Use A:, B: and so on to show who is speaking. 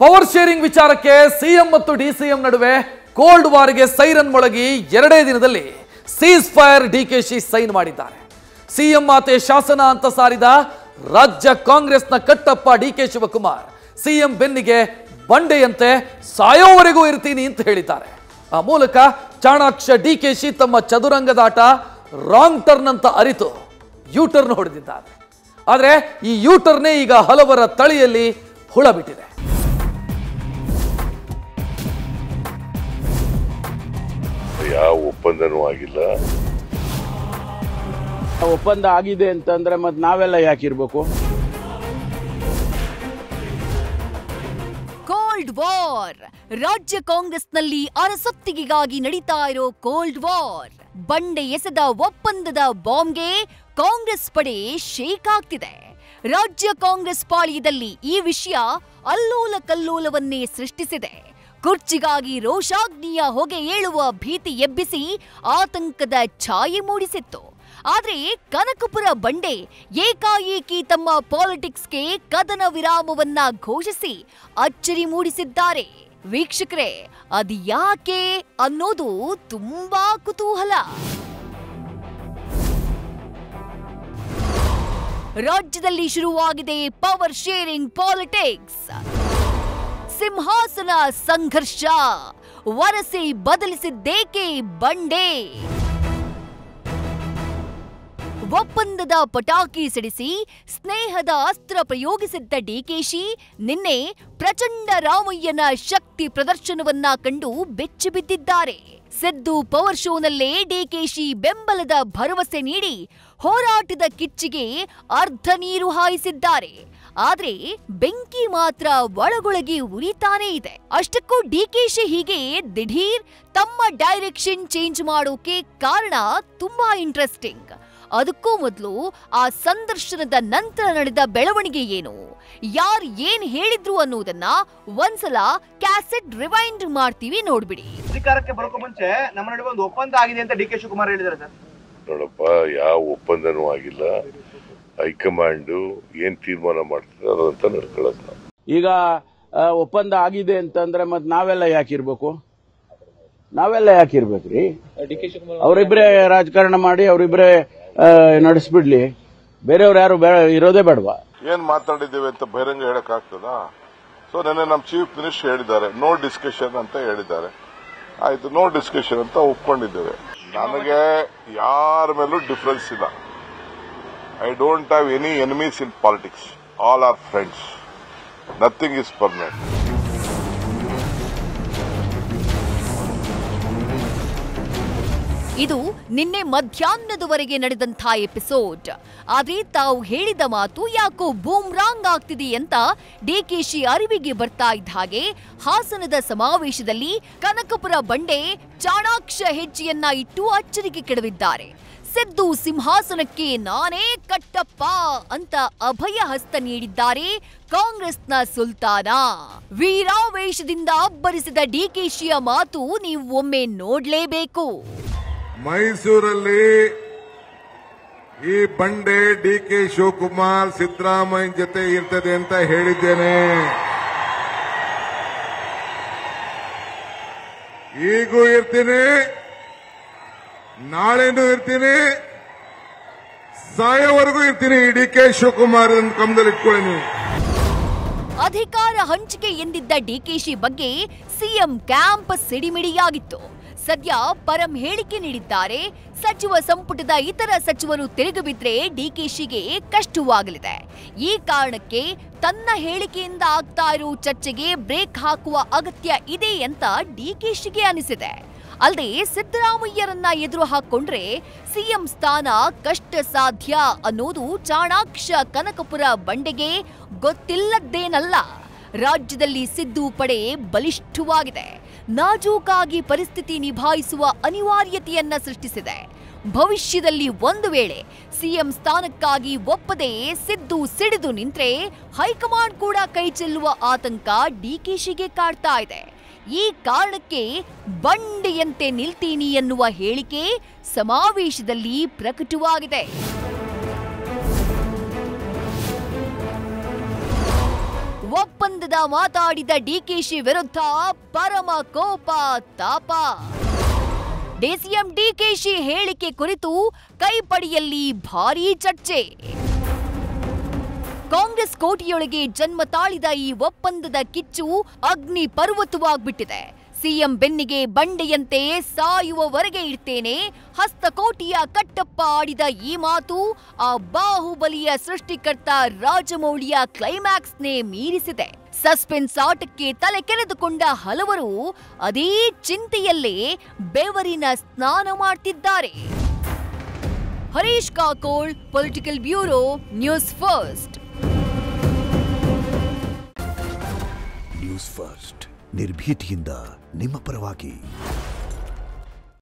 A: Power sharing ವಿಚಾರಕ್ಕೆ CM ಮತ್ತು DCM ನಡುವೆ ಕೋಲ್ಡ್ ವಾರ್ಗೆ ಸೈರನ್ ಮೊಳಗಿ 2 ದಿನದಲ್ಲಿ ಸೀಸ್ ಫೈರ್ ಡಿಕೆಶಿ ಸೈನ್ ಮಾಡಿದ್ದಾರೆ. ಸಿಎಂ ಮಾತೆ ಶಾಸನ ಅಂತ ಸಾರಿದ ರಾಜ್ಯ ಕಾಂಗ್ರೆಸ್ನ ಕಟ್ಟಪ್ಪ ಡಿಕೆ ಶಿವಕುಮಾರ್ ಸಿಎಂ ಬೆನ್ನಿಗೆ ಬಂಡೆಯಂತೆ ಸಾಯೋವರೆಗೂ ಇರ್ತೀನಿ ಅಂತ ಹೇಳಿದ್ದಾರೆ. ಆ ಮೂಲಕ ಚಾಣಾಕ್ಷ ಡಿಕೆಶಿ ತಮ್ಮ ಚದುರಂಗದಾಟ ರಾಂಗ್ ಟರ್ನ್ ಅಂತ ಅರಿತು ಯೂಟರ್ನ್ ಹೊಡೆದಿದ್ದಾರೆ. ಆದರೆ ಈ ಯೂಟರ್ನೇ ಈಗ ಹಲವರ ತಳಿಯಲ್ಲಿ ಹುಳ ಬಿಟ್ಟಿದೆ.
B: ಯಾವ ಒಪ್ಪಂದನೂ ಆಗಿಲ್ಲ.
C: ಒಪ್ಪಂದ ಆಗಿದೆ ಅಂತಂದ್ರೆ ಮತ್ತೆ ನಾವೆಲ್ಲ ಯಾಕಿರ್ಬೇಕು?
D: ಕೋಲ್ಡ್ ವಾರ್ ರಾಜ್ಯ ಕಾಂಗ್ರೆಸ್ನಲ್ಲಿ ಅರಸೊತ್ತಿಗೆಗಾಗಿ ನಡೀತಾ ಇರೋ ಕೋಲ್ಡ್ ವಾರ್. ಬಂಡೆ ಎಸೆದ ಒಪ್ಪಂದದ ಬಾಂಬ್ಗೆ ಕಾಂಗ್ರೆಸ್ ಪಡೆ ಶೇಕ್ ಆಗ್ತಿದೆ. ರಾಜ್ಯ ಕಾಂಗ್ರೆಸ್ ಪಾಳ್ಯದಲ್ಲಿ ಈ ವಿಷಯ ಅಲ್ಲೋಲ ಕಲ್ಲೋಲವನ್ನೇ ಸೃಷ್ಟಿಸಿದೆ. ಕುರ್ಚಿಗಾಗಿ ರೋಷಾಗ್ನಿಯ ಹೊಗೆ ಏಳುವ ಭೀತಿ ಎಬ್ಬಿಸಿ ಆತಂಕದ ಛಾಯೆ ಮೂಡಿಸಿತ್ತು. ಆದ್ರೆ ಕನಕಪುರ ಬಂಡೆ ಏಕಾಏಕಿ ತಮ್ಮ ಪಾಲಿಟಿಕ್ಸ್ಗೆ ಕದನ ವಿರಾಮವನ್ನ ಘೋಷಿಸಿ ಅಚ್ಚರಿ ಮೂಡಿಸಿದ್ದಾರೆ. ವೀಕ್ಷಕರೇ, ಅದು ಯಾಕೆ ಅನ್ನೋದು ತುಂಬಾ ಕುತೂಹಲ. ರಾಜ್ಯದಲ್ಲಿ ಶುರುವಾಗಿದೆ ಪವರ್ ಶೇರಿಂಗ್ ಪಾಲಿಟಿಕ್ಸ್. ಸಿಂಹಾಸನ ಸಂಘರ್ಷ ವರಸೆ ಬದಲಿಸಿದ್ದೇಕೆ ಬಂಡೆ? ಒಪ್ಪಂದದ ಪಟಾಕಿ ಸಿಡಿಸಿ ಸ್ನೇಹದ ಅಸ್ತ್ರ ಪ್ರಯೋಗಿಸಿದ್ದ ಡಿಕೆಶಿ ನಿನ್ನೆ ಪ್ರಚಂಡ ರಾಮಯ್ಯನ ಶಕ್ತಿ ಪ್ರದರ್ಶನವನ್ನ ಕಂಡು ಬೆಚ್ಚಿ ಬಿದ್ದಿದ್ದಾರೆ. ಸಿದ್ದು ಪವರ್ ಶೋನಲ್ಲೇ ಡಿಕೆಶಿ ಬೆಂಬಲದ ಭರವಸೆ ನೀಡಿ ಹೋರಾಟದ ಕಿಚ್ಚಿಗೆ ಅರ್ಧ ನೀರು ಹಾಯಿಸಿದ್ದಾರೆ. ಆದ್ರೆ ಬೆಂಕಿ ಮಾತ್ರ ಒಳಗೊಳಗೆ ಉರಿತಾನೇ ಇದೆ. ಅಷ್ಟಕ್ಕೂ ಡಿಕೆಶಿ ಹೀಗೆ ದಿಢೀರ್ ತಮ್ಮ ಡೈರೆಕ್ಷನ್ ಚೇಂಜ್ ಮಾಡೋಕೆ ಕಾರಣ ತುಂಬಾ ಇಂಟ್ರೆಸ್ಟಿಂಗ್. ಅದಕ್ಕೂ ಮೊದಲು ಆ ಸಂದರ್ಶನದ ನಂತರ ನಡೆದ ಬೆಳವಣಿಗೆ ಏನು, ಯಾರು ಏನ್ ಹೇಳಿದ್ರು ಅನ್ನೋದನ್ನ ಒಂದ್ಸಲ ಕ್ಯಾಸೆಟ್ ರಿವೈಂಡ್ ಮಾಡ್ತೀವಿ, ನೋಡ್ಬಿಡಿ.
E: ಅಧಿಕಾರಕ್ಕೆ ಬರೋಕೆ ಮುಂಚೆ ನಮ್ಮ ನಡುವೆ ಒಂದು ಒಪ್ಪಂದ ಆಗಿದೆ ಅಂತ ಡಿ ಕೆ ಶಿವಕುಮಾರ್ ಹೇಳಿದ್ದಾರೆ ಸರ್.
B: ನೋಡಪ್ಪ, ಯಾವ ಒಪ್ಪಂದನೂ ಆಗಿಲ್ಲ. ಹೈಕಮಾಂಡ್ ಏನ್ ತೀರ್ಮಾನ ಮಾಡ್ತಾರೆ ಅದಂತ ನಡ್ಕೊಳ್ಳೋದು.
C: ಈಗ ಒಪ್ಪಂದ ಆಗಿದೆ ಅಂತಂದ್ರೆ ಮತ್ತೆ ನಾವೆಲ್ಲ ಯಾಕಿರ್ಬೇಕು? ನಾವೆಲ್ಲ ಯಾಕಿರ್ಬೇಕ್ರಿ? ಅವರಿಬ್ರೇ ರಾಜಕಾರಣ ಮಾಡಿ ಅವರಿಬ್ರೇ ನಡೆಸ್ಬಿಡ್ಲಿ, ಬೇರೆಯವ್ರು ಯಾರು ಇರೋದೇ ಬೇಡವಾ?
B: ಏನ್ ಮಾತಾಡಿದ್ದೇವೆ ಅಂತ ಬಹಿರಂಗ ಹೇಳಕ್ ಆಗ್ತದಾ? ಸೊ ನೆನ್ನೆ ನಮ್ಮ ಚೀಫ್ ಮಿನಿಸ್ಟರ್ ಹೇಳಿದ್ದಾರೆ, ನೋ ಡಿಸ್ಕಷನ್ ಅಂತ ಹೇಳಿದ್ದಾರೆ. ಆಯ್ತು, ನೋ ಡಿಸ್ಕಷನ್ ಅಂತ ಒಪ್ಕೊಂಡಿದ್ದೇವೆ. ನನಗೆ ಯಾರ ಮೇಲೂ ಡಿಫರೆನ್ಸ್ ಇಲ್ಲ. I don't have any enemies in politics. All are friends. Nothing is permanent.
D: ಇದು ನಿನ್ನೆ ಮಧ್ಯಾಹ್ನದವರೆಗೆ ನಡೆದಂಥ ಎಪಿಸೋಡ್. ಆದ್ರೆ ತಾವು ಹೇಳಿದ ಮಾತು ಯಾಕೋ ಬೂಮ್ರಾಂಗ್ ಆಗ್ತಿದೆ ಅಂತ ಡಿಕೆಶಿ ಅರಿವಿಗೆ ಬರ್ತಾ ಇದ್ದ ಹಾಗೆ ಹಾಸನದ ಸಮಾವೇಶದಲ್ಲಿ ಕನಕಪುರ ಬಂಡೆ ಚಾಣಾಕ್ಷ ಹೆಜ್ಜೆಯನ್ನ ಇಟ್ಟು ಅಚ್ಚರಿಗೆ ಕೆಡವಿದ್ದಾರೆ. ಸಿದ್ದು ಸಿಂಹಾಸನಕ್ಕೆ ನಾನೇ ಕಟ್ಟಪ್ಪ ಅಂತ ಅಭಯ ಹಸ್ತ ನೀಡಿದ್ದಾರೆ ಕಾಂಗ್ರೆಸ್ನ ಸುಲ್ತಾನ. ವೀರಾವೇಶದಿಂದ ಅಬ್ಬರಿಸಿದ ಡಿಕೆಶಿಯ ಮಾತು ನೀವು ಒಮ್ಮೆ ನೋಡ್ಲೇಬೇಕು.
F: ಮೈಸೂರಲ್ಲಿ ಈ ಬಂಡೆ ಡಿಕೆ ಶಿವಕುಮಾರ್ ಸಿದ್ದರಾಮಯ್ಯ ಜೊತೆ ಇರ್ತದೆ ಅಂತ ಹೇಳಿದ್ದೇನೆ. ಈಗೂ ಇರ್ತೀನಿ, ನಾಳೆನೂ ಇರ್ತೀನಿ, ಸಾಯೋವರೆಗೂ ಇರ್ತೀನಿ. ಡಿಕೆ ಶಿವಕುಮಾರ್ ಕಮದಲ್ಲಿ ಇಟ್ಕೊಳ್ಳಿ ನೀವು.
D: ಅಧಿಕಾರ ಹಂಚಿಕೆ ಎಂದಿದ್ದ ಡಿಕೆಶಿ ಬಗ್ಗೆ ಸಿಎಂ ಕ್ಯಾಂಪ್ ಸಿಡಿಮಿಡಿಯಾಗಿತ್ತು. ಸದ್ಯ ಪರಂ ಹೇಳಿಕೆ ನೀಡಿದ್ದಾರೆ. ಸಚಿವ ಸಂಪುಟದ ಇತರ ಸಚಿವರು ತಿರುಗಿ ಬಿದ್ರೆ ಡಿಕೆಶಿಗೆ ಕಷ್ಟವಾಗಲಿದೆ. ಈ ಕಾರಣಕ್ಕೆ ತನ್ನ ಹೇಳಿಕೆಯಿಂದ ಆಗ್ತಾ ಇರೋ ಚರ್ಚೆಗೆ ಬ್ರೇಕ್ ಹಾಕುವ ಅಗತ್ಯ ಇದೆ ಅಂತ ಡಿಕೆಶಿಗೆ ಅನಿಸಿದೆ. ಅಲ್ಲದೆ ಸಿದ್ದರಾಮಯ್ಯರನ್ನ ಎದುರು ಹಾಕೊಂಡ್ರೆ ಸಿಎಂ ಸ್ಥಾನ ಕಷ್ಟ ಸಾಧ್ಯ ಅನ್ನೋದು ಚಾಣಾಕ್ಷ ಕನಕಪುರ ಬಂಡೆಗೆ ಗೊತ್ತಿಲ್ಲದ್ದೇನಲ್ಲ. ರಾಜ್ಯದಲ್ಲಿ ಸಿದ್ದು ಪಡೆ ಬಲಿಷ್ಠವಾಗಿದೆ. ನಾಜೂಕಾಗಿ ಪರಿಸ್ಥಿತಿ ನಿಭಾಯಿಸುವ ಅನಿವಾರ್ಯತೆಯನ್ನ ಸೃಷ್ಟಿಸಿದೆ. ಭವಿಷ್ಯದಲ್ಲಿ ಒಂದು ವೇಳೆ ಸಿಎಂ ಸ್ಥಾನಕ್ಕಾಗಿ ಒಪ್ಪದೆ ಸಿದ್ದು ಸಿಡಿದು ನಿಂತ್ರೆ ಹೈಕಮಾಂಡ್ ಕೂಡ ಕೈ ಚೆಲ್ಲುವ ಆತಂಕ ಡಿಕೆಶಿಗೆ ಕಾಡ್ತಾ ಇದೆ. ಈ ಕಾರಣಕ್ಕೆ ಬಂಡೆಯಂತೆ ನಿಲ್ತೀನಿ ಎನ್ನುವ ಹೇಳಿಕೆ ಸಮಾವೇಶದಲ್ಲಿ ಪ್ರಕಟವಾಗಿದೆ. ಒಪ್ಪಂದದ ಮಾತಾಡಿದ ಡಿಕೆಶಿ ವಿರುದ್ಧ ಪರಮ ಕೋಪ ತಾಪ. ಡಿಸಿಎಂ ಡಿಕೆಶಿ ಹೇಳಿಕೆ ಕುರಿತು ಕೈಪಡಿಯಲ್ಲಿ ಭಾರೀ ಚರ್ಚೆ. ಕಾಂಗ್ರೆಸ್ ಕೋಟೆಯೊಳಗೆ ಜನ್ಮ ತಾಳಿದ ಈ ಒಪ್ಪಂದದ ಕಿಚ್ಚು ಅಗ್ನಿ ಪರ್ವತವಾಗ್ಬಿಟ್ಟಿದೆ. ಸಿಎಂ ಬೆನ್ನಿಗೆ ಬಂಡೆಯಂತೆ ಸಾಯುವವರೆಗೆ ಇರ್ತೇನೆ, ಹಸ್ತಕೋಟಿಯ ಕಟ್ಟಪ್ಪ ಆಡಿದ ಈ ಮಾತು ಆ ಬಾಹುಬಲಿಯ ಸೃಷ್ಟಿಕರ್ತ ರಾಜಮೌಳಿಯ ಕ್ಲೈಮ್ಯಾಕ್ಸ್ನೇ ಮೀರಿಸಿದೆ. ಸಸ್ಪೆನ್ಸ್ ಆಟಕ್ಕೆ ತಲೆ ಕೆರೆದುಕೊಂಡ ಹಲವರು ಅದೇ ಚಿಂತೆಯಲ್ಲೇ ಬೆವರಿನ ಸ್ನಾನ ಮಾಡ್ತಿದ್ದಾರೆ. Harish Kakol, political bureau, news first.
G: News first ನಿರ್ಭೀತಿಯಿಂದ ನಿಮ್ಮ ಪರವಾಗಿ.